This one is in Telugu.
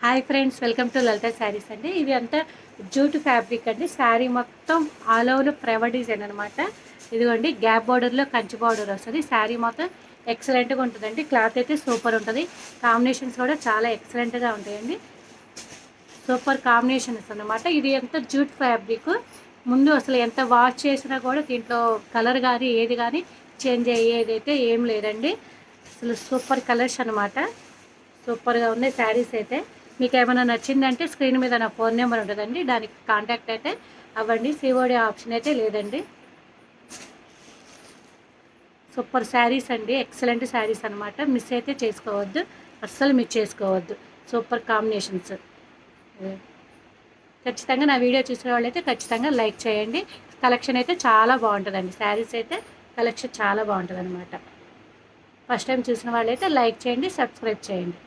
హాయ్ ఫ్రెండ్స్, వెల్కమ్ టు లలిత శారీస్ అండి. ఇది అంతా జూట్ ఫ్యాబ్రిక్ అండి. శారీ మొత్తం ఆల్ ఓవర్ ఫ్లవర్ డిజైన్ అనమాట. ఇదిగోండి గ్యాప్ బార్డర్లో కంచి బార్డర్ వస్తుంది. శారీ మొత్తం ఎక్సలెంట్గా ఉంటుందండి. క్లాత్ అయితే సూపర్ ఉంటుంది. కాంబినేషన్స్ కూడా చాలా ఎక్సలెంట్గా ఉంటాయండి. సూపర్ కాంబినేషన్స్ అనమాట. ఇది ఎంత జూట్ ఫ్యాబ్రిక్, ముందు అసలు ఎంత వాష్ చేసినా కూడా దీంట్లో కలర్ కానీ ఏది కానీ చేంజ్ అయ్యేదైతే ఏం లేదండి. అసలు సూపర్ కలర్స్ అనమాట. సూపర్గా ఉన్నాయి శారీస్ అయితే. మీకు ఏమైనా నచ్చిందంటే స్క్రీన్ మీద నా ఫోన్ నెంబర్ ఉంటుందండి, దానికి కాంటాక్ట్ అయితే అవ్వండి. సిఓడి ఆప్షన్ అయితే లేదండి. సూపర్ శారీస్ అండి, ఎక్సలెంట్ శారీస్ అనమాట. మిస్ అయితే చేసుకోవద్దు, అస్సలు మిస్ చేసుకోవద్దు. Super combinations. ఖచ్చితంగా నా వీడియో చూసిన వాళ్ళైతే ఖచ్చితంగా లైక్ చేయండి. కలెక్షన్ అయితే చాలా బాగుంటుందండి. శారీస్ అయితే కలెక్షన్ చాలా బాగుంటుంది అనమాట. ఫస్ట్ టైం చూసిన వాళ్ళైతే లైక్ చేయండి, సబ్స్క్రైబ్ చేయండి.